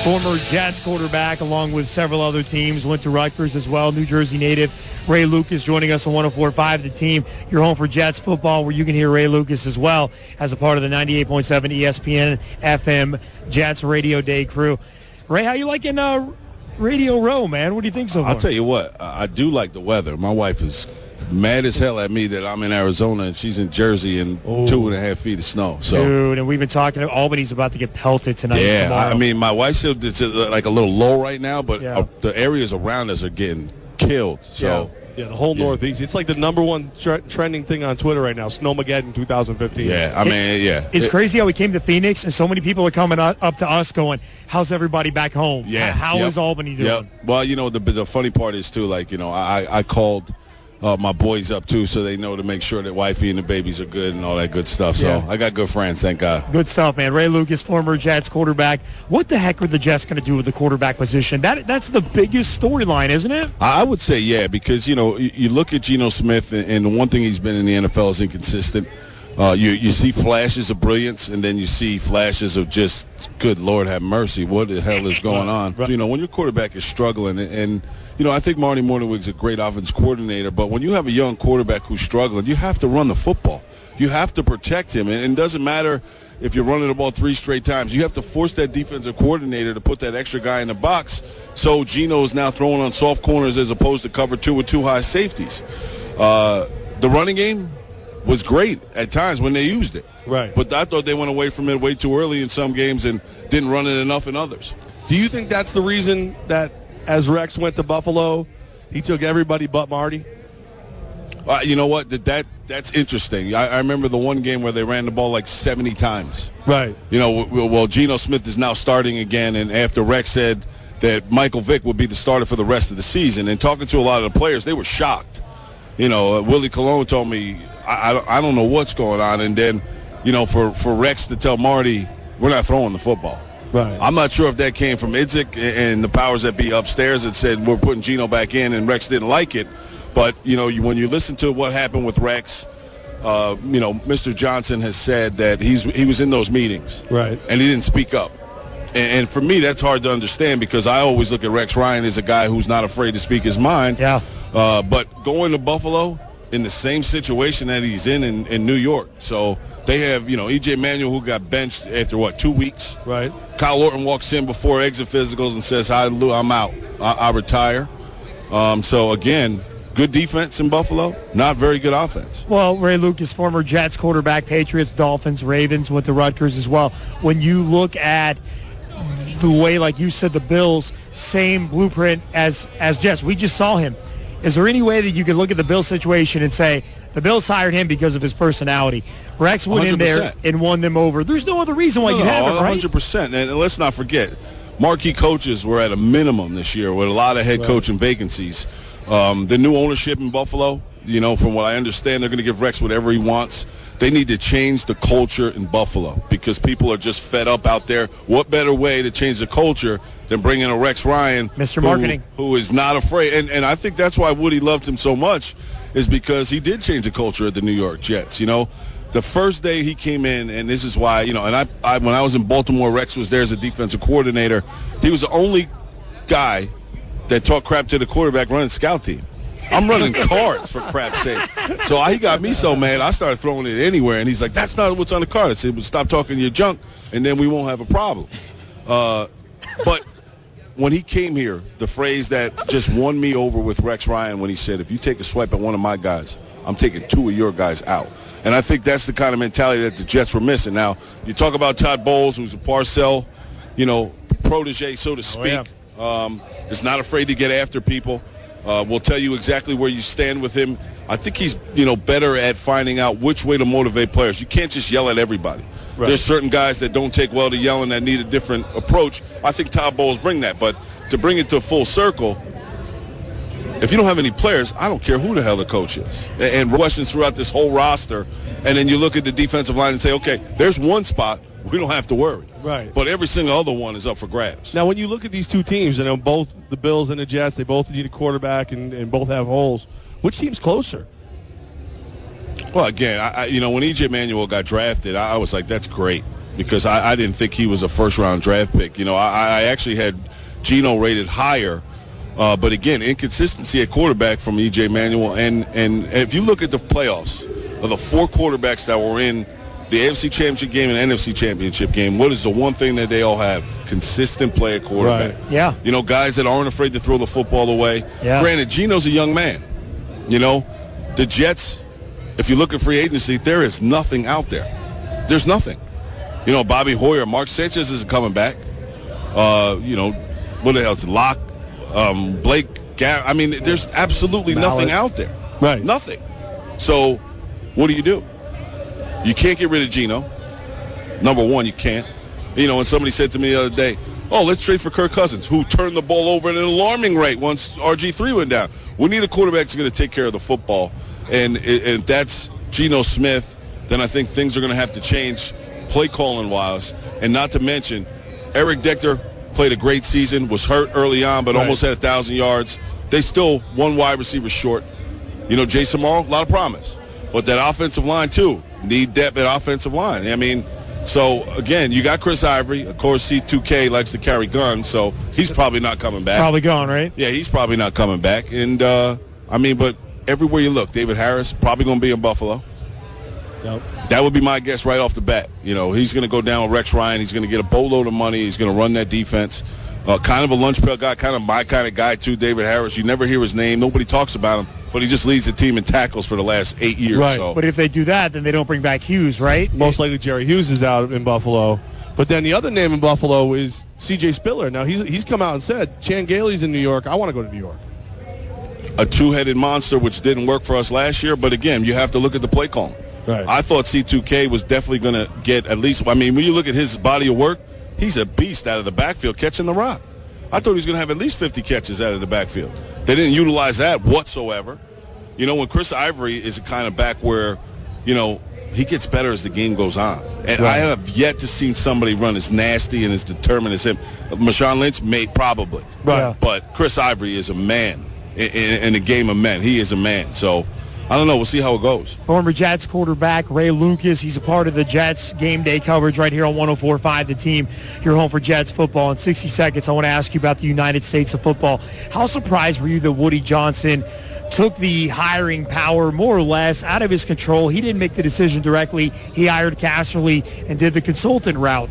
Former Jets quarterback, along with several other teams, went to Rutgers as well. New Jersey native Ray Lucas joining us on 104.5 The Team. Your home for Jets football, where you can hear Ray Lucas as well as a part of the 98.7 ESPN FM Jets Radio Day crew. Ray, how you liking Radio Row, man? What do you think so far? I'll tell you what, I do like the weather. My wife is mad as hell at me that I'm in Arizona and she's in Jersey and 2.5 feet of snow. So, dude, and we've been talking, Albany's about to get pelted tonight and tomorrow. I mean, my wife said it's like a little low right now, but the areas around us are getting killed. So. Yeah, the whole Northeast. It's like the number one trending thing on Twitter right now, Snowmageddon 2015. Yeah, I mean, It's crazy how we came to Phoenix, and so many people are coming up to us going, how's everybody back home? Yeah. How is Albany doing? Yep. Well, the funny part is, too, like, I called my boys up, too, so they know to make sure that wifey and the babies are good and all that good stuff. So I got good friends, thank God. Good stuff, man. Ray Lucas, former Jets quarterback. What the heck are the Jets going to do with the quarterback position? That's the biggest storyline, isn't it? I would say, yeah, because, you look at Geno Smith, and the one thing he's been in the NFL is inconsistent. You see flashes of brilliance, and then you see flashes of just, good Lord have mercy, what the hell is going on? Right. When your quarterback is struggling, and I think Marty Morningwig's a great offense coordinator, but when you have a young quarterback who's struggling, you have to run the football. You have to protect him, and it doesn't matter if you're running the ball 3 straight times. You have to force that defensive coordinator to put that extra guy in the box, so Geno is now throwing on soft corners as opposed to cover 2 with 2 high safeties. The running game was great at times when they used it. Right. But I thought they went away from it way too early in some games and didn't run it enough in others. Do you think that's the reason that as Rex went to Buffalo, he took everybody but Marty? You know what? That's interesting. I remember the one game where they ran the ball like 70 times. Right. Well, Geno Smith is now starting again, and after Rex said that Michael Vick would be the starter for the rest of the season, and talking to a lot of the players, they were shocked. Willie Colon told me, I don't know what's going on, and then, for Rex to tell Marty, we're not throwing the football. Right. I'm not sure if that came from Idzik and the powers that be upstairs that said we're putting Geno back in, and Rex didn't like it. But, when you listen to what happened with Rex, Mr. Johnson has said that he was in those meetings. Right. And he didn't speak up. And for me, that's hard to understand because I always look at Rex Ryan as a guy who's not afraid to speak his mind. Yeah. But going to Buffalo in the same situation that he's in New York. So they have, E.J. Manuel, who got benched after, 2 weeks. Right. Kyle Orton walks in before exit physicals and says, hi, Lou, I'm out. I retire. So, again, good defense in Buffalo, not very good offense. Well, Ray Lucas, former Jets quarterback, Patriots, Dolphins, Ravens, with the Rutgers as well. When you look at the way, like you said, the Bills, same blueprint as Jets. We just saw him. Is there any way that you could look at the Bills situation and say, the Bills hired him because of his personality? Rex went 100%. In there and won them over. There's no other reason why you have him, right? 100%. And let's not forget, marquee coaches were at a minimum this year with a lot of head coaching vacancies. The new ownership in Buffalo, from what I understand, they're going to give Rex whatever he wants. They need to change the culture in Buffalo because people are just fed up out there. What better way to change the culture than bringing a Rex Ryan, Mr. Marketing, who is not afraid? And I think that's why Woody loved him so much, is because he did change the culture at the New York Jets. The first day he came in, and this is why, and I when I was in Baltimore, Rex was there as a defensive coordinator. He was the only guy that talked crap to the quarterback running scout team. I'm running cards, for crap's sake. So he got me so mad, I started throwing it anywhere. And he's like, that's not what's on the card. I said, well, stop talking your junk, and then we won't have a problem. But when he came here, the phrase that just won me over with Rex Ryan when he said, if you take a swipe at one of my guys, I'm taking 2 of your guys out. And I think that's the kind of mentality that the Jets were missing. Now, you talk about Todd Bowles, who's a Parcell, protege, so to speak. Is not afraid to get after people. Will tell you exactly where you stand with him. I think he's, better at finding out which way to motivate players. You can't just yell at everybody. Right. There's certain guys that don't take well to yelling that need a different approach. I think Todd Bowles bring that. But to bring it to full circle, if you don't have any players, I don't care who the hell the coach is. And questions throughout this whole roster, and then you look at the defensive line and say, okay, there's one spot. We don't have to worry. Right. But every single other one is up for grabs. Now, when you look at these two teams, both the Bills and the Jets, they both need a quarterback and both have holes. Which team's closer? Well, again, when E.J. Manuel got drafted, I was like, that's great. because I didn't think he was a first-round draft pick. You know, I actually had Geno rated higher. But again, inconsistency at quarterback from E.J. Manuel. And if you look at the playoffs of the 4 quarterbacks that were in the AFC Championship game and NFC Championship game, what is the one thing that they all have? Consistent play at quarterback. Right. Yeah. You know, guys that aren't afraid to throw the football away. Yeah. Granted, Geno's a young man. You know, the Jets, if you look at free agency, there is nothing out there. There's nothing. You know, Bobby Hoyer, Mark Sanchez isn't coming back. You know, what the hell is it? Locke, Blake, I mean, there's absolutely nothing out there. Right. Nothing. So what do? You can't get rid of Geno. Number one, you can't. You know, and somebody said to me the other day, oh, let's trade for Kirk Cousins, who turned the ball over at an alarming rate once RG3 went down. We need a quarterback that's going to take care of the football. And if that's Geno Smith, then I think things are going to have to change play calling wise. And not to mention, Eric Decker played a great season, was hurt early on, but almost had 1,000 yards. They still one wide receiver short. You know, Jason Morrow, a lot of promise. But that offensive line, too, need depth at offensive line. I mean, so, again, you got Chris Ivory. Of course, C2K likes to carry guns, so he's probably not coming back. Probably gone, right? Yeah, he's probably not coming back. And, I mean, but everywhere you look, David Harris probably going to be in Buffalo. Yep. That would be my guess right off the bat. You know, he's going to go down with Rex Ryan. He's going to get a boatload of money. He's going to run that defense. Kind of a lunch pail guy, kind of my kind of guy, too, David Harris. You never hear his name. Nobody talks about him, but he just leads the team in tackles for the last 8 years. Right. So. But if they do that, then they don't bring back Hughes, right? Most likely Jerry Hughes is out in Buffalo. But then the other name in Buffalo is C.J. Spiller. Now, he's come out and said, Chan Gailey's in New York. I want to go to New York. A two-headed monster, which didn't work for us last year. But, again, you have to look at the play call. Right. I thought C2K was definitely going to get at least – I mean, when you look at his body of work, he's a beast out of the backfield catching the rock. I thought he was going to have at least 50 catches out of the backfield. They didn't utilize that whatsoever. You know, when Chris Ivory is a kind of back where, you know, he gets better as the game goes on. And I have yet to see somebody run as nasty and as determined as him. Marshawn Lynch may probably. Right. But Chris Ivory is a man in a game of men. He is a man. So, I don't know. We'll see how it goes. Former Jets quarterback Ray Lucas. He's a part of the Jets game day coverage right here on 104.5 The Team. Your home for Jets football. In 60 seconds, I want to ask you about the United States of football. How surprised were you that Woody Johnson took the hiring power more or less out of his control? He didn't make the decision directly. He hired Casserly and did the consultant route.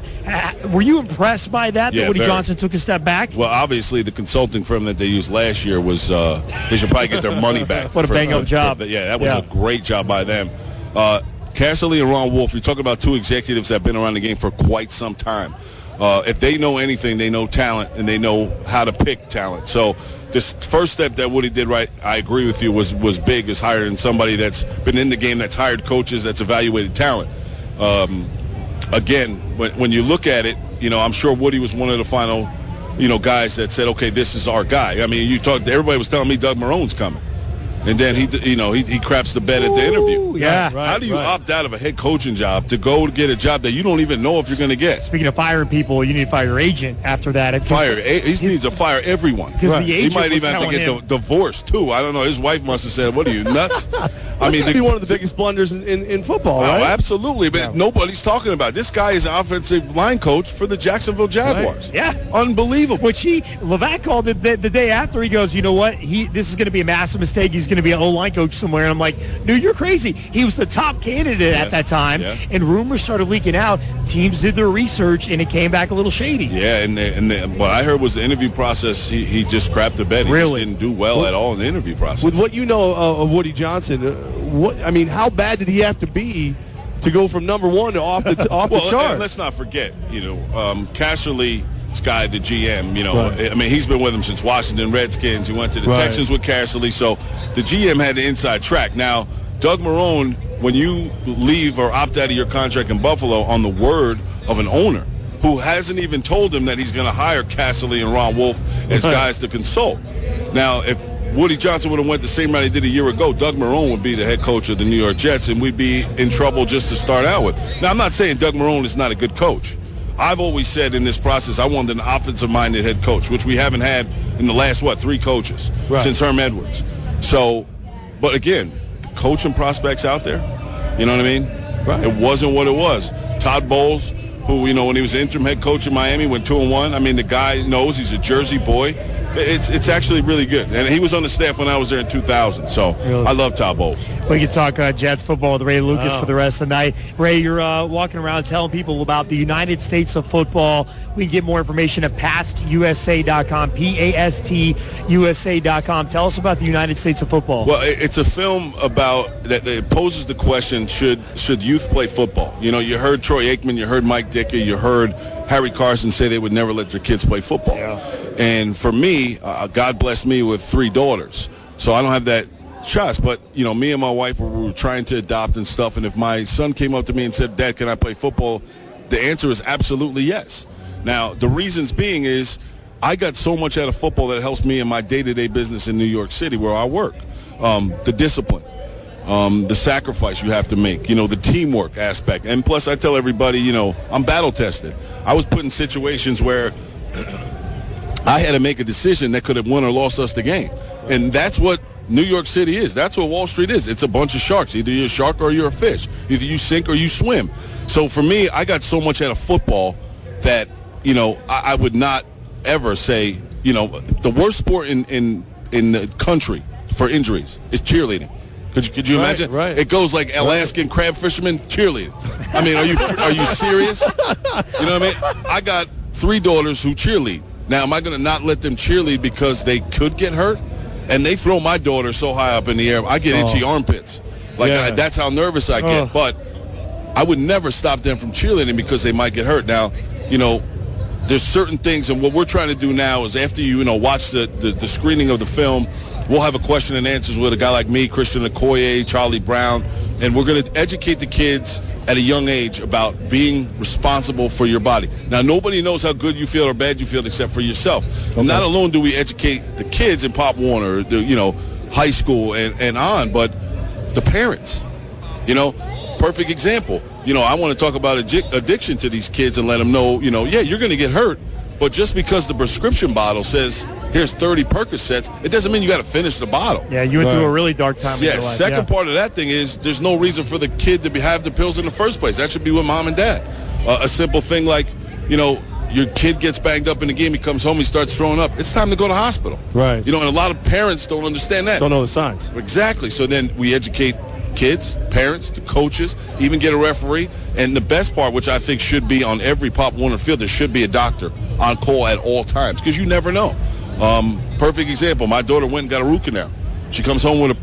Were you impressed by that, that Woody Johnson took a step back? Well, obviously, the consulting firm that they used last year was they should probably get their money back. What a bang-up job. That was a great job by them. Casserly and Ron Wolf, you're talking about two executives that have been around the game for quite some time. If they know anything, they know talent, and they know how to pick talent. So this first step that Woody did right, I agree with you, was big, is hiring somebody that's been in the game, that's hired coaches, that's evaluated talent. Again, when you look at it, you know, I'm sure Woody was one of the final, you know, guys that said, okay, this is our guy. I mean, everybody was telling me Doug Marone's coming. And then he craps the bed at the interview. Yeah. How do you opt out of a head coaching job to go to get a job that you don't even know if you're going to get? Speaking of firing people, you need to fire your agent after that. He needs to fire everyone. Because the agent he might even have to get divorced too. I don't know. His wife must have said, "What are you, nuts?" I mean, be one of the biggest blunders in football, right? Absolutely, but nobody's talking about it. This guy is an offensive line coach for the Jacksonville Jaguars. Right. Yeah, unbelievable. Which Levack called it the day after. He goes, you know what? This is going to be a massive mistake. He's going to be an O-line coach somewhere. And I'm like, dude, you're crazy. He was the top candidate at that time, and rumors started leaking out. Teams did their research, and it came back a little shady. Yeah, and what I heard was the interview process. He just crapped the bed. He just didn't do well at all in the interview process. With what you know of Woody Johnson, how bad did he have to be to go from number one to off the chart? Let's not forget, Casserly. Guy, the GM, I mean, he's been with him since Washington Redskins. He went to the Texans with Casserly, so the GM had the inside track. Now, Doug Marrone, when you leave or opt out of your contract in Buffalo on the word of an owner who hasn't even told him that he's going to hire Casserly and Ron Wolf as guys to consult. Now, if Woody Johnson would have went the same route he did a year ago, Doug Marrone would be the head coach of the New York Jets, and we'd be in trouble just to start out with. Now, I'm not saying Doug Marrone is not a good coach. I've always said in this process I wanted an offensive-minded head coach, which we haven't had in the last, 3 coaches since Herm Edwards. So, but again, coaching prospects out there, you know what I mean? Right. It wasn't what it was. Todd Bowles who, you know, when he was interim head coach in Miami, went 2-1. I mean, the guy knows he's a Jersey boy. It's actually really good. And he was on the staff when I was there in 2000. So I love Todd Bowles. We can talk Jets football with Ray Lucas for the rest of the night. Ray, you're walking around telling people about the United States of football. We can get more information at pastusa.com, PASTUSA.com. Tell us about the United States of football. Well, it's a film about that it poses the question, should youth play football? You know, you heard Troy Aikman, you heard Mike Dicker, you heard Harry Carson say they would never let their kids play football. Yeah. And for me, God blessed me with 3 daughters. So I don't have that trust. But, you know, me and my wife were trying to adopt and stuff. And if my son came up to me and said, Dad, can I play football? The answer is absolutely yes. Now, the reasons being is I got so much out of football that helps me in my day-to-day business in New York City where I work. The discipline. The sacrifice you have to make, you know, the teamwork aspect. And plus, I tell everybody, you know, I'm battle tested. I was put in situations where I had to make a decision that could have won or lost us the game. And that's what New York City is. That's what Wall Street is. It's a bunch of sharks. Either you're a shark or you're a fish. Either you sink or you swim. So for me, I got so much out of football that, you know, I would not ever say, you know, the worst sport in the country for injuries is cheerleading. Could you imagine? Right. It goes like Alaskan crab fishermen cheerleading. I mean, are you serious? You know what I mean? I got 3 daughters who cheerlead. Now, am I going to not let them cheerlead because they could get hurt? And they throw my daughter so high up in the air, I get itchy armpits. Like that's how nervous I get. But I would never stop them from cheerleading because they might get hurt. Now, you know, there's certain things, and what we're trying to do now is after you know watch the screening of the film, we'll have a question and answers with a guy like me, Christian Okoye, Charlie Brown, and we're going to educate the kids at a young age about being responsible for your body. Now, nobody knows how good you feel or bad you feel except for yourself. Okay. Not alone do we educate the kids in Pop Warner, high school and on, but the parents. You know, perfect example. You know, I want to talk about addiction to these kids and let them know, you know, yeah, you're going to get hurt, but just because the prescription bottle says here's 30 Percocets, it doesn't mean you got to finish the bottle. Yeah, you went through a really dark time in your life. Second part of that thing is there's no reason for the kid to have the pills in the first place. That should be with mom and dad. A simple thing like, you know, your kid gets banged up in the game, he comes home, he starts throwing up. It's time to go to hospital. Right. You know, and a lot of parents don't understand that. Don't know the signs. Exactly. So then we educate kids, parents, the coaches, even get a referee. And the best part, which I think should be on every Pop Warner field, there should be a doctor on call at all times because you never know. Perfect example, my daughter went and got a root canal. She comes home with a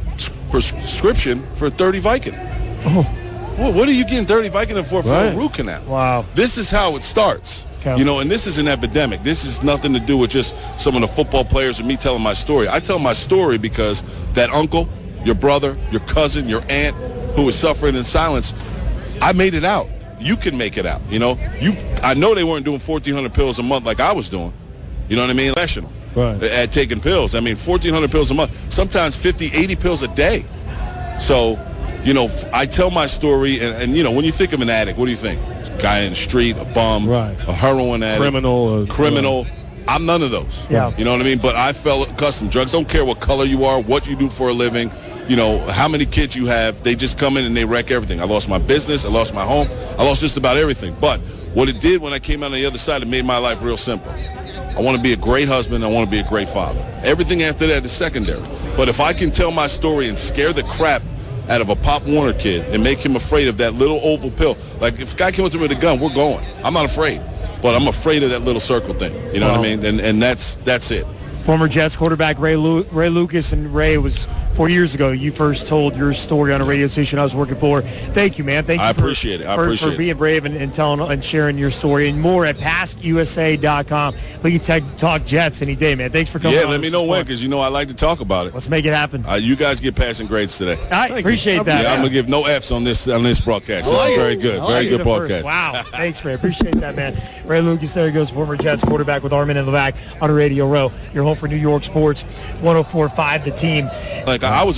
prescription for 30 Vicodin. Oh. Well, what are you getting 30 Vicodin for a root canal? Wow. This is how it starts. Okay. You know, and this is an epidemic. This is nothing to do with just some of the football players or me telling my story. I tell my story because that uncle, your brother, your cousin, your aunt who was suffering in silence, I made it out. You can make it out, you know. I know they weren't doing 1,400 pills a month like I was doing. You know what I mean? Rational. Right. At taking pills. I mean, 1,400 pills a month, sometimes 50, 80 pills a day. So, you know, I tell my story, and you know, when you think of an addict, what do you think? A guy in the street, a bum, a heroin addict, criminal. I'm none of those. Yeah. You know what I mean? But I felt accustomed. Drugs don't care what color you are, what you do for a living, you know, how many kids you have. They just come in and they wreck everything. I lost my business. I lost my home. I lost just about everything. But what it did when I came out on the other side, it made my life real simple. I want to be a great husband. I want to be a great father. Everything after that is secondary. But if I can tell my story and scare the crap out of a Pop Warner kid and make him afraid of that little oval pill, like if a guy came up to me with a gun, we're going. I'm not afraid. But I'm afraid of that little circle thing. You know what I mean? And that's it. Former Jets quarterback Ray Lucas. And Ray, was 4 years ago you first told your story on a radio station I was working for. Thank you, man. Thank you. I appreciate it. For being brave and telling and sharing your story, and more at pastusa.com. We can talk Jets any day, man. Thanks for coming on. Yeah, let me know when, because you know I like to talk about it. Let's make it happen. You guys get passing grades today. I appreciate that. Yeah, I'm gonna give no F's on this broadcast. This is very good. Very good broadcast. Wow. Thanks, Ray. Appreciate that, man. Ray Lucas, there he goes, former Jets quarterback with Armen Levack on Radio Row. Your home for New York sports, 104.5 The Team. Like I was